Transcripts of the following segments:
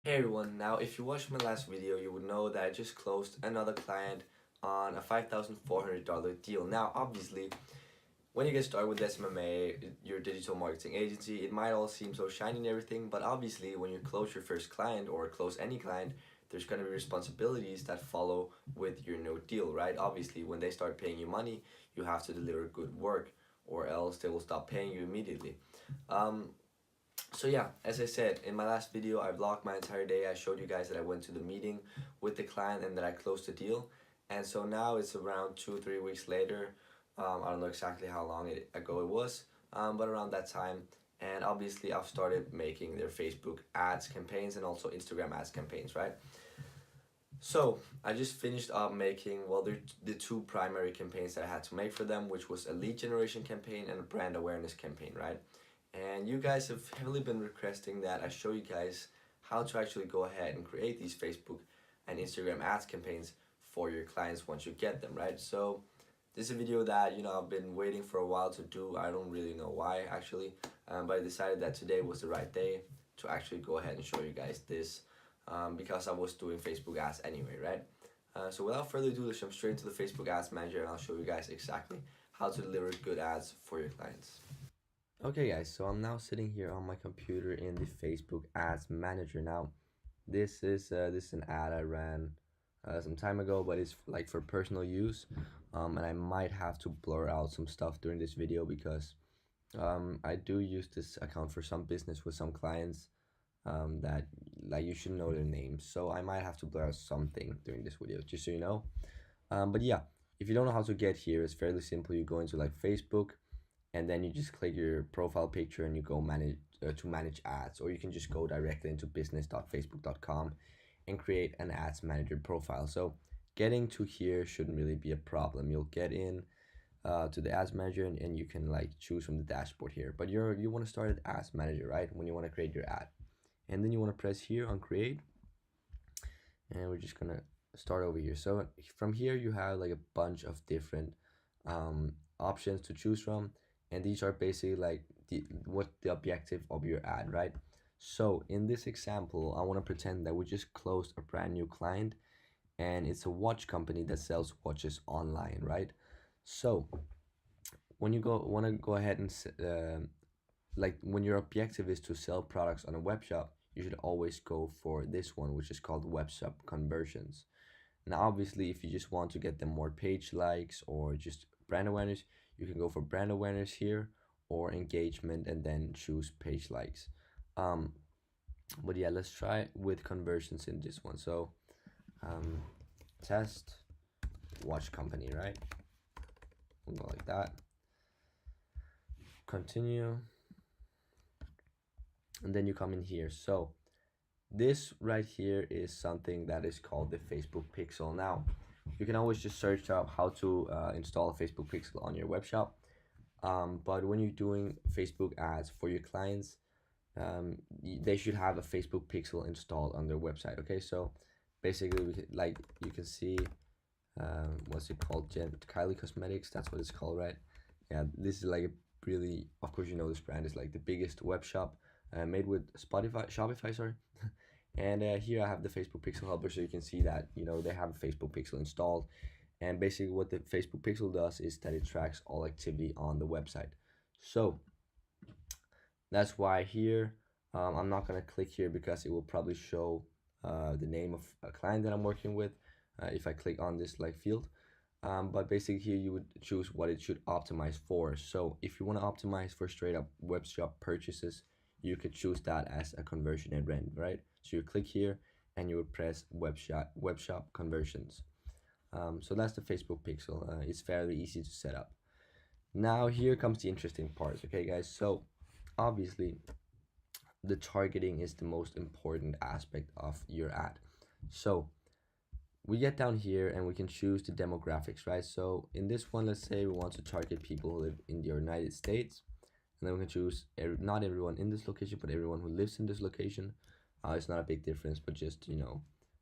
Hey everyone, now if you watched my last video, you would know that I just closed another client on a $5,400 deal. Now, obviously, when you get started with SMMA, your digital marketing agency, it might all seem so shiny and everything, but obviously when you close your first client or close any client, there's going to be responsibilities that follow with your new deal, right? Obviously, when they start paying you money, you have to deliver good work or else they will stop paying you immediately. Um, so yeah, as I said, in my last video, I vlogged my entire day. I showed you guys that I went to the meeting with the client and that I closed the deal. And so now it's around 2, 3 weeks later. I don't know exactly how long ago it was, but around that time. And obviously, I've started making their Facebook ads campaigns and also Instagram ads campaigns, right? So I just finished up making, well, the two primary campaigns that I had to make for them, which was a lead generation campaign and a brand awareness campaign, right? And you guys have heavily been requesting that I show you guys how to actually go ahead and create these Facebook and Instagram ads campaigns for your clients once you get them, right? So this is a video that, I've been waiting for a while to do. I don't really know why, actually, but I decided that today was the right day to actually go ahead and show you guys this, because I was doing Facebook ads anyway, right? So without further ado, let's jump straight into the Facebook Ads Manager and I'll show you guys exactly how to deliver good ads for your clients. Okay guys, so I'm now sitting here on my computer in the Facebook Ads Manager. Now, this is an ad I ran some time ago, but it's like for personal use, and I might have to blur out some stuff during this video because I do use this account for some business with some clients that like you should know their names, so I might have to blur out something during this video, just so you know. But yeah, if you don't know how to get here, it's fairly simple. You go into like Facebook and then you just click your profile picture and you go manage to manage ads, or you can just go directly into business.facebook.com and create an ads manager profile. So getting to here shouldn't really be a problem. You'll get in to the ads manager, and you can like choose from the dashboard here, but you want to start at ads manager, right, when you want to create your ad. And then you want to press here on create, and we're just gonna start over here. So from here you have like a bunch of different options to choose from, and these are basically like what the objective of your ad, right? So in this example, I want to pretend that we just closed a brand new client and it's a watch company that sells watches online, right? So when you want to go ahead and like when your objective is to sell products on a web shop, you should always go for this one, which is called web shop conversions. Now, obviously, if you just want to get them more page likes or just brand awareness, you can go for brand awareness here or engagement and then choose page likes. Um, but yeah, let's try with conversions in this one. So um, test watch company, right? We'll go like that. Continue. And then you come in here. So this right here is something that is called the Facebook Pixel. Now, you can always just search up how to install a Facebook Pixel on your web shop. But when you're doing Facebook ads for your clients, they should have a Facebook Pixel installed on their website. Okay, so basically, like you can see, what's it called? Kylie Cosmetics. That's what it's called, right? Yeah, this is like a really, of course, this brand is like the biggest web shop made with Shopify, sorry. And here I have the Facebook Pixel helper, so you can see that they have a Facebook Pixel installed. And basically what the Facebook Pixel does is that it tracks all activity on the website. So that's why here I'm not gonna click here because it will probably show the name of a client that I'm working with if I click on this like field. But basically here you would choose what it should optimize for. So if you want to optimize for straight up web shop purchases, you could choose that as a conversion event, right? So you click here and you would press web shop conversions. So that's the Facebook Pixel. It's fairly easy to set up. Now here comes the interesting part, okay guys? So obviously the targeting is the most important aspect of your ad. So we get down here and we can choose the demographics, right? So in this one, let's say we want to target people who live in the United States, and then we can choose not everyone in this location, but everyone who lives in this location. It's not a big difference, but just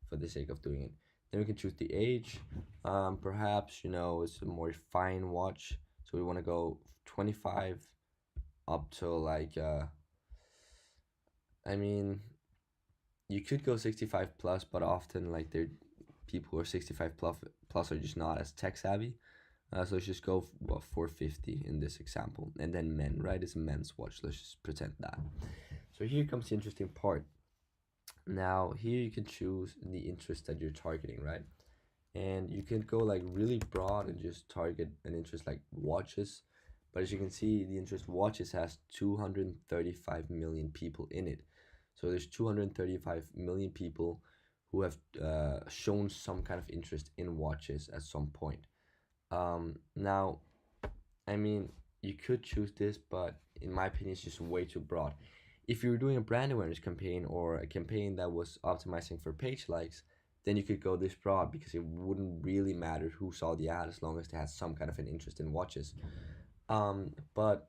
for the sake of doing it. Then we can choose the age. Perhaps it's a more fine watch, so we want to go 25 up to like I mean, you could go 65 plus, but often like they're people who are 65 plus are just not as tech savvy. So let's just go what 450 in this example, and then men, right? It's a men's watch. Let's just pretend that. So here comes the interesting part. Now here you can choose the interest that you're targeting, right? And you can go like really broad and just target an interest like watches. But as you can see, the interest watches has 235 million people in it. So there's 235 million people who have shown some kind of interest in watches at some point. Now, I mean, you could choose this, but in my opinion, it's just way too broad. If you were doing a brand awareness campaign or a campaign that was optimizing for page likes, then you could go this broad because it wouldn't really matter who saw the ad as long as they had some kind of an interest in watches. But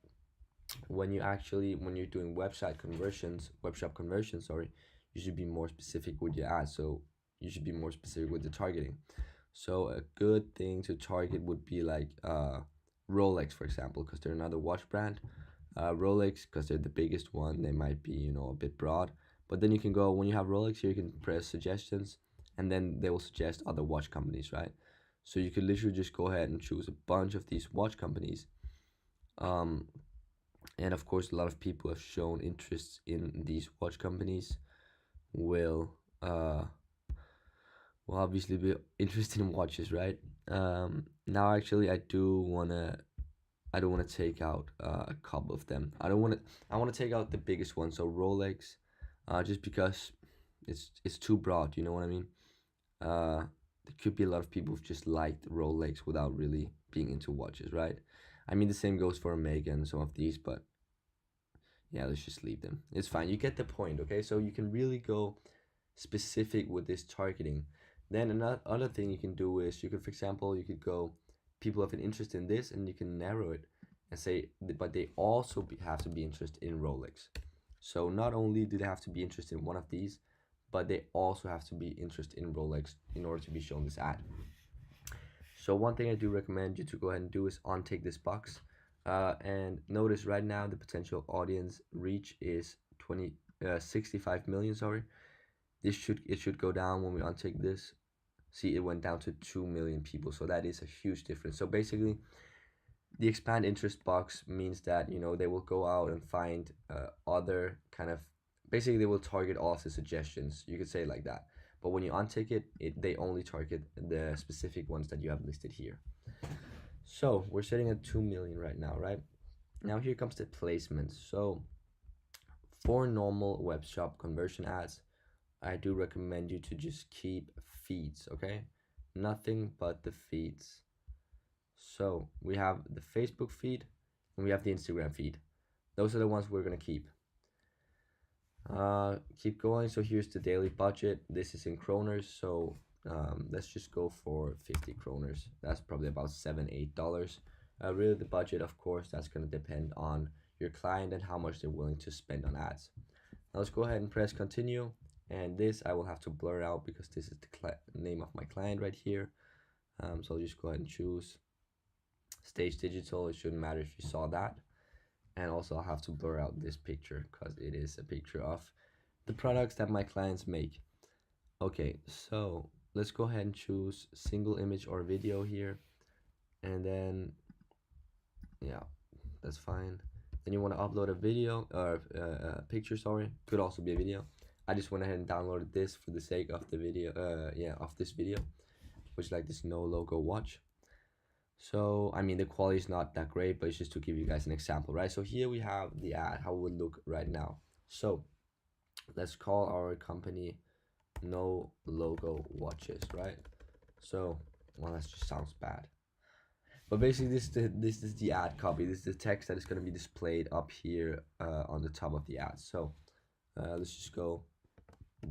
when you're doing web shop conversions, sorry, you should be more specific with your ads. So you should be more specific with the targeting. So a good thing to target would be like Rolex, for example, because they're another watch brand. Rolex, because they're the biggest one, they might be, you know, a bit broad. But then you can go, when you have Rolex here, you can press suggestions, and then they will suggest other watch companies, right? So you could literally just go ahead and choose a bunch of these watch companies. Um, and of course, a lot of people have shown interest in these watch companies will will obviously be interested in watches, right? Now actually I don't want to take out a couple of them. I want to take out the biggest one, so Rolex, just because it's too broad. You know what I mean? There could be a lot of people who just liked Rolex without really being into watches, right? I mean, the same goes for Omega and some of these, but yeah, let's just leave them. It's fine. You get the point, okay? So you can really go specific with this targeting. Then another other thing you can do is you could, for example, you could go, people have an interest in this, and you can narrow it and say, but they also have to be interested in Rolex. So not only do they have to be interested in one of these, but they also have to be interested in Rolex in order to be shown this ad. So one thing I do recommend you to go ahead and do is untick this box. And notice right now the potential audience reach is 65 million, sorry. It should go down when we untick this. See, it went down to 2 million people, so that is a huge difference. So basically, the expand interest box means that, you know, they will go out and find other kind of, basically they will target all of the suggestions, you could say it like that. But when you untick it, they only target the specific ones that you have listed here. So we're sitting at 2 million right now, right? Now here comes the placement. So for normal web shop conversion ads, I do recommend you to just keep feeds, okay? Nothing but the feeds. So we have the Facebook feed and we have the Instagram feed. Those are the ones we're gonna keep. Keep going. So here's the daily budget. This is in kroners, so let's just go for 50 kroners. That's probably about $7-8. Really the budget, of course, that's gonna depend on your client and how much they're willing to spend on ads. Now let's go ahead and press continue. And this I will have to blur out because this is the name of my client right here. So I'll just go ahead and choose Stage Digital. It shouldn't matter if you saw that. And also I'll have to blur out this picture because it is a picture of the products that my clients make. Okay, so let's go ahead and choose single image or video here. And then, yeah, that's fine. Then you want to upload a video or a picture, sorry. Could also be a video. I just went ahead and downloaded this for the sake of the video, of this video, which is like this no logo watch. So, I mean, the quality is not that great, but it's just to give you guys an example, right? So here we have the ad, how it would look right now. So let's call our company No Logo Watches, right? So, well, that just sounds bad. But basically, this is the ad copy. This is the text that is going to be displayed up here on the top of the ad. So let's just go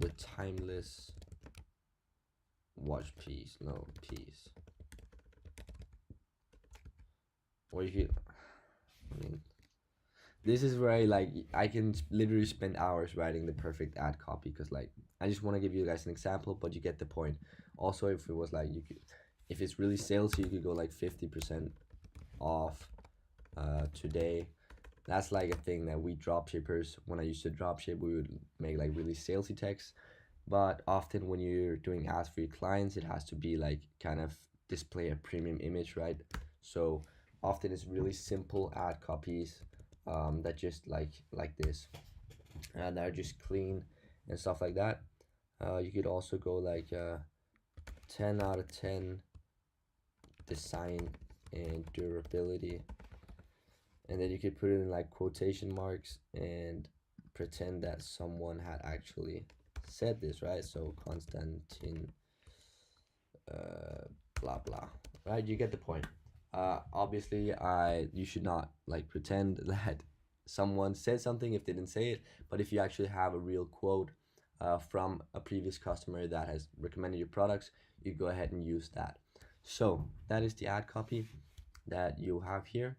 the timeless watch piece, no piece. Or you could, I mean, this is where I can literally spend hours writing the perfect ad copy because like I just want to give you guys an example, but you get the point. Also, if it was like if it's really salesy, you could go like 50% off today. That's like a thing that we dropshippers, when I used to dropship, we would make like really salesy text. But often when you're doing ads for your clients, it has to be like kind of display a premium image, right? So often it's really simple ad copies that just like this, and they're just clean and stuff like that. You could also go like 10 out of 10 design and durability, and then you could put it in like quotation marks and pretend that someone had actually said this, right? So Konstantin blah blah, right? You get the point. Obviously, you should not like pretend that someone said something if they didn't say it, but if you actually have a real quote from a previous customer that has recommended your products, you go ahead and use that. So that is the ad copy that you have here.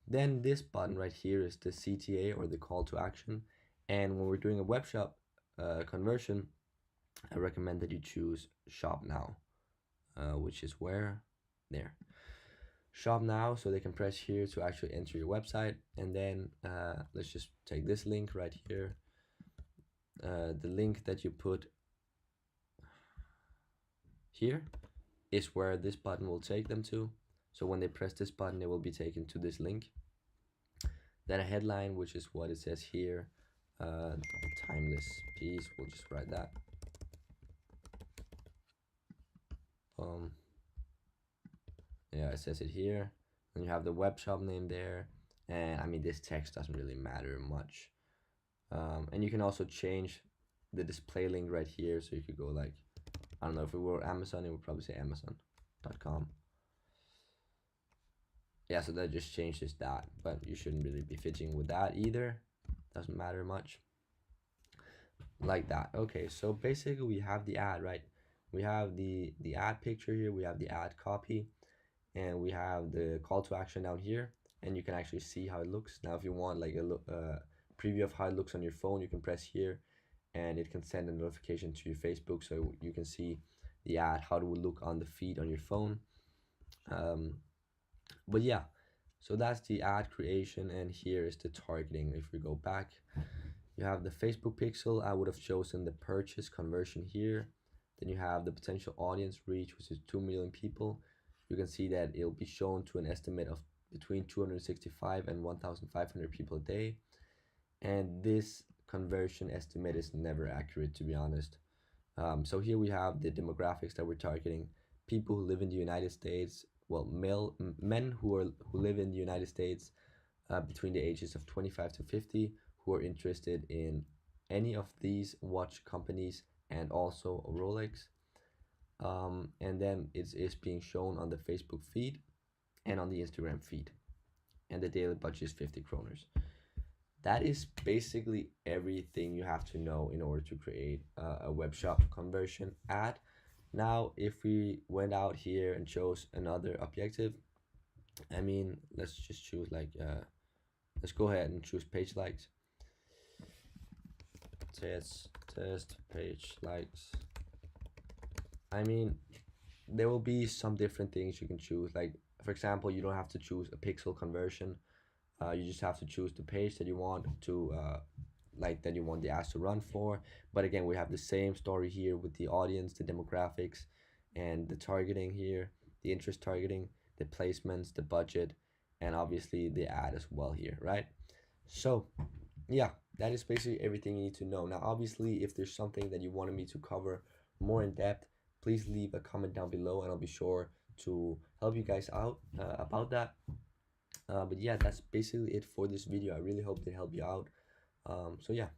Then this button right here is the CTA, or the call to action. And when we're doing a web shop conversion, I recommend that you choose shop now, which is where there. Shop now, so they can press here to actually enter your website. And then let's just take this link right here. The link that you put here is where this button will take them to. So when they press this button, they will be taken to this link. Then a headline, which is what it says here, timeless piece. We'll just write that. Yeah, it says it here. And you have the web shop name there. And I mean, this text doesn't really matter much. And you can also change the display link right here. So you could go like, I don't know, if it were Amazon, it would probably say amazon.com. Yeah, so that just changes that, but you shouldn't really be fidgeting with that either. Doesn't matter much. Like that. Okay, so basically we have the ad, right? We have the ad picture here, we have the ad copy, and we have the call to action down here, and you can actually see how it looks. Now if you want like a preview of how it looks on your phone, you can press here and it can send a notification to your Facebook, so you can see the ad, how it will look on the feed on your phone. But yeah, so that's the ad creation, and here is the targeting. If we go back, you have the Facebook pixel. I would have chosen the purchase conversion here. Then you have the potential audience reach, which is 2 million people. You can see that it'll be shown to an estimate of between 265 and 1,500 people a day. And this conversion estimate is never accurate, to be honest. So here we have the demographics that we're targeting: people who live in the United States, well, men who live in the United States between the ages of 25 to 50, who are interested in any of these watch companies and also Rolex. And then it is being shown on the Facebook feed and on the Instagram feed. And the daily budget is 50 kroners. That is basically everything you have to know in order to create a web shop conversion ad. Now, if we went out here and chose another objective, I mean, let's just choose like, let's go ahead and choose page likes. Test page likes. I mean, there will be some different things you can choose. Like, for example, you don't have to choose a pixel conversion. You just have to choose the page that you want to that you want the ads to run for. But again, we have the same story here with the audience, the demographics, and the targeting here, the interest targeting, the placements, the budget, and obviously the ad as well here, right? So yeah, that is basically everything you need to know. Now obviously, if there's something that you wanted me to cover more in depth, please leave a comment down below and I'll be sure to help you guys out about that. But yeah, that's basically it for this video. I really hope they help you out. So yeah.